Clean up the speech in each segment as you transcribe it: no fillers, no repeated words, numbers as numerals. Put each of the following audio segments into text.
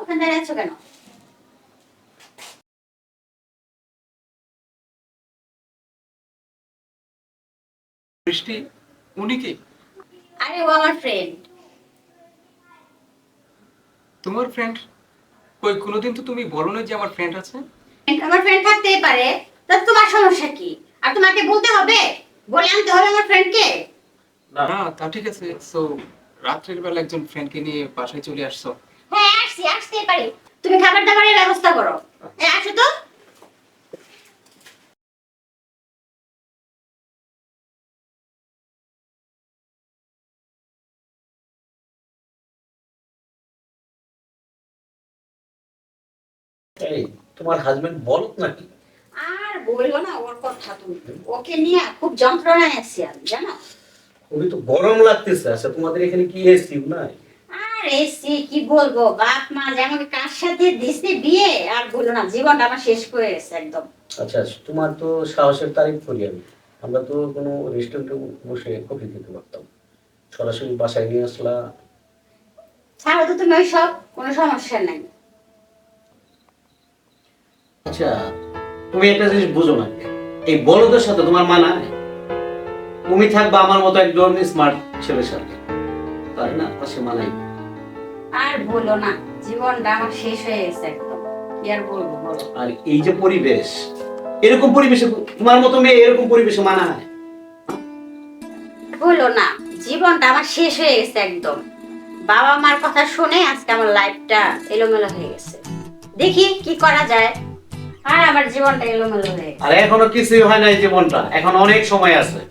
ওখানে দাঁড়িয়ে আছো কেন? বৃষ্টি, উনি কি? আরে ও আমার ফ্রেন্ড। তোমার ফ্রেন্ড? কই কোনোদিন তো তুমি বলো না যে আমার ফ্রেন্ড আছে। আমার ফ্রেন্ড থাকতেই পারে, তা তোমার সমস্যা কি? আর তোমাকে বলতে হবে, বলে আনতে হবে আমার ফ্রেন্ডকে? না না, তা ঠিক আছে। সো রাত্রের বেলা একজন ফ্রেন্ডকে নিয়ে বাসায় চলে আসছো। হ্যাঁ আসতেই পারি। তুমি খাবার দাবারের ব্যবস্থা করো। আসো তো। এই তোমার হাজবেন্ড বলত নাকি? আর বললো না ওর কথা, তুমি ওকে নিয়ে খুব যন্ত্রণায় আছি আমি, জানো? খুবই তো গরম লাগতেছে। আচ্ছা তোমাদের এখানে কি এসি নাই? আর এসি কি বলবো, বাপ মা যে আমাকে কার সাথে দিছে বিয়ে, আর বললো না, জীবনটা আমার শেষ করে গেছে একদম। আচ্ছা তোমার তো সাহসের তারিফ করি আমি। আমরা তো কোনো রেস্টুরেন্টে বসে কফি খেতে পারতাম, সরাসরি বাসায় নিয়ে আসলা। ছাড়ো তো তুমি, ওই সব কোনো সমস্যা নাই। আচ্ছা তুমি একটা জিনিস বুঝো না, এই বড়দের সাথে তোমার মানায়? তুমি থাকবা আমার মতো একজন স্মার্ট ছেলের সাথে, তাই না? পাশে মানাই। আর বলো না, জীবনটা আমার শেষ হয়ে গেছে একদম। কি আর বলবো বলো। আর এই যে পরিবেশ, এরকম পরিবেশে তোমার মতো মেয়ে এরকম পরিবেশে মানায়? বলো না, জীবনটা আমার শেষ হয়ে গেছে একদম। বাবা মার কথা শুনে আজকে আমার লাইফটা এলোমেলো হয়ে গেছে। দেখি কি করা যায়। আর আমার জীবনটা এলোমেলো হয়ে গেছে। আর এখনো কিছুই হয় নাই জীবনটা, এখন অনেক সময় আছে।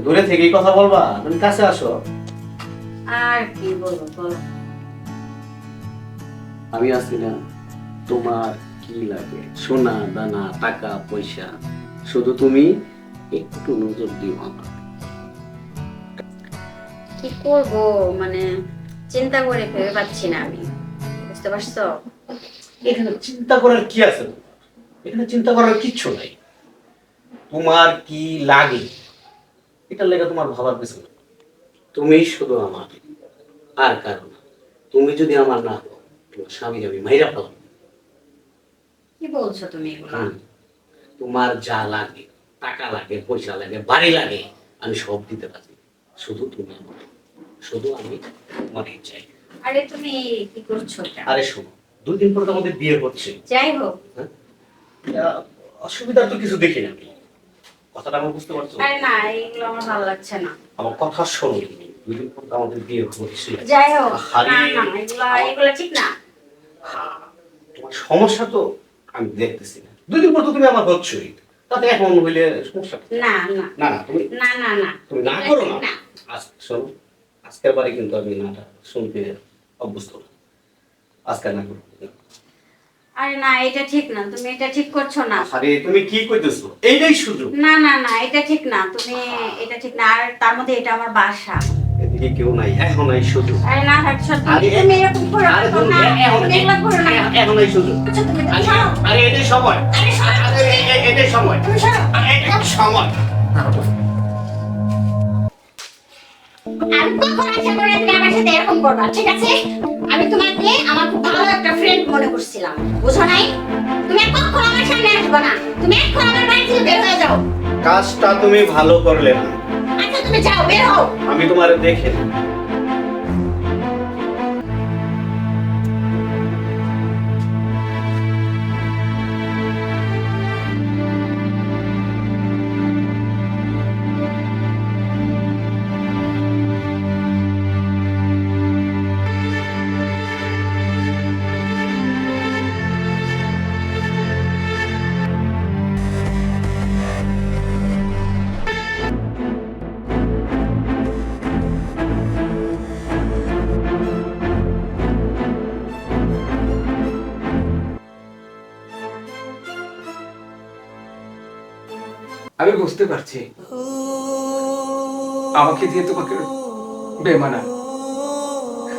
দূরে থেকেই কথা বলবা, তুমি কাছে আসো। আর কি বলবো বলো। আমি আছি না, তোমার কি লাগে? সোনা দানা টাকা পয়সা, শুধু তুমি একটু নজর দিও আমার। কি করব, মানে চিন্তা করে ভেবে পাচ্ছি না আমি, বুঝতে পারছো? এখানে চিন্তা করার কি আছে? এখানে চিন্তা করার কিচ্ছু নাই। তোমার কি লাগে এটার লেগে তোমার ভাবার কিছু না। তুমি শুধু আমার, আর কারণ। তুমি যদি আমার না হও, তোমার স্বামী আমি মাইরা ফেলাম। কি বলছো তুমি এগুলা? তোমার যা লাগে, টাকা লাগে, পয়সা লাগে, বাড়ি লাগে, আমি সব দিতে পারি। শুধু তুমি আমার, শুধু আমি তোমারই চাই। আরে তুমি কি করছো এটা? আরে শোনো, 2 দিন পরে তো আমাদের বিয়ে হচ্ছে। যাই হোক। অসুবিধার তো কিছু দেখি না আমি। কথাটা আমার বুঝতে পারছো? আরে না, এগুলো আমার ভালো লাগছে না। আমার কথা শোনো তুমি, 2 দিন পর তো আমাদের বিয়ে হচ্ছে। যাই হোক, আরে, না না, এগুলা ঠিক না। তোমার সমস্যা তো আমি দেখতেছি না। 2 দিন পর তো তুমি আমার হচ্ছই, তাতে এখন হইলে সমস্যা কি? না না না না তুমি না না না, তুমি না করো না। শোনো, আজকের বারে কিন্তু আমি নাটা শুনতে অভ্যস্ত না। আজকে না করো। আরে না, এটা ঠিক না, তুমি এটা ঠিক করছো না। আরে তুমি কি কইতেছো? এইটাই সুযোগ। না না না, এটা ঠিক না, তুমি এটা ঠিক না। আর তার মধ্যে এটা আমার বাসা। এদিকে কেউ নাই, এখন এই সুযোগ। আরে না হাঁটছো আরে, তুমি এরকম করো না, আরে তুমি এগুলা করো না। এখন এই সুযোগ। আচ্ছা, তুমি আরে, সরো। আরে এটাই সময়। আরে সরো। আরে এটাই সময়। তুমি সরো। আরে এটাই সময়। আমি কখন আশা করি তুমি আমার সাথে এরকম করবা, ঠিক আছে? আমি তোমাকে আমার খুব ভালো একটা ফ্রেন্ড মনে করছিলাম, বুঝো নাই? তুমি আর কখনো আমার সামনে আসবে না। তুমি এখন আমার বাড়ি থেকে বের হয়ে যাও। কাজটা তুমি ভালো করলে না। আচ্ছা তুমি যাও, বের হও। আমি তোমারে দেখে না। আমি বুঝতে পারছি আমাকে দিয়ে তোমাকে বেমানা,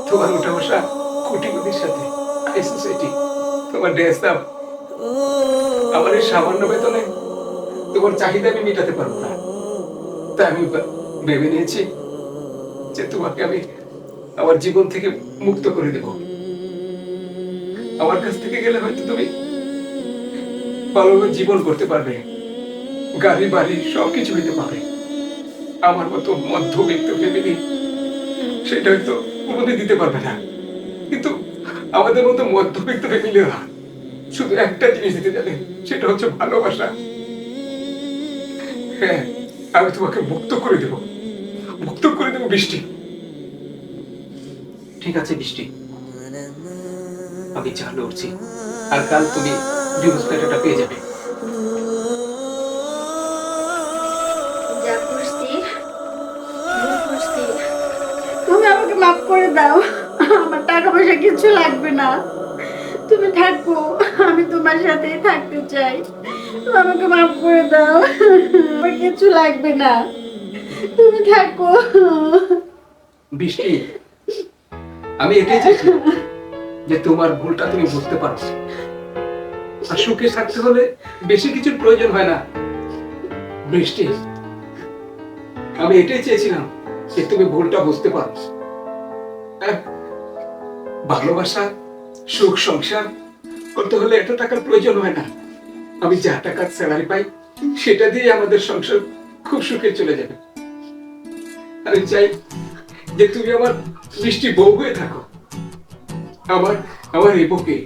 তোমার উঠা বসা কোটিপতির সাথে, হাই সোসাইটি, তোমার ড্রেস আপ, আমার এই সামান্য বেতনে তোমার চাহিদা আমি মেটাতে পারবো না। তাই আমি ভেবে নিয়েছি যে তোমাকে আমি আমার জীবন থেকে মুক্ত করে দেব। আমার কাছ থেকে গেলে হয়তো তুমি ভালোভাবে জীবন করতে পারবে, গাড়ি বাড়ি সবকিছু হইতে পারবে। আমার মতো মধ্যবিত্ত ফ্যামিলি সেটা হয়তো কোনোদিন দিতে পারবে না, কিন্তু আমাদের মতো মধ্যবিত্ত ফ্যামিলিরা শুধু একটা জিনিস দিতে জানে, সেটা হচ্ছে ভালোবাসা। হ্যাঁ, আমি তোমাকে মুক্ত করে দেব, মুক্ত করে দেব বৃষ্টি। ঠিক আছে বৃষ্টি, আমি চাল উঠছি, আর কাল তুমি ডিভোর্স লেটারটা পেয়ে যাবে। যা করছি ভুল করছি, তুমি আমাকে মাফ করে দাও। আমার টাকা পয়সা কিছু লাগবে না, তুমি থাকো, আমি তোমার সাথেই থাকতে চাই। আমাকে মাফ করে দাও, আমার কিছু লাগবে না, তুমি থাকো। বৃষ্টি, আমি এটাই চাইছি যে তোমার ভুলটা তুমি বুঝতে পারো। আর সুখে থাকতে হলে বেশি কিছুর প্রয়োজন হয় না বৃষ্টি। আমি এটাই চেয়েছিলাম যে তুমি ভুলটা বুঝতে পারো। হ্যাঁ, ভালোবাসা সুখ সংসার করতে হলে এত টাকার প্রয়োজন হয় না। আমি যা টাকার স্যালারি পাই সেটা দিয়ে আমাদের সংসার খুব সুখে চলে যাবে। আমি চাই যে তুমি আমার বৃষ্টি বউ হয়ে থাকো, আমার আমার এই বুকে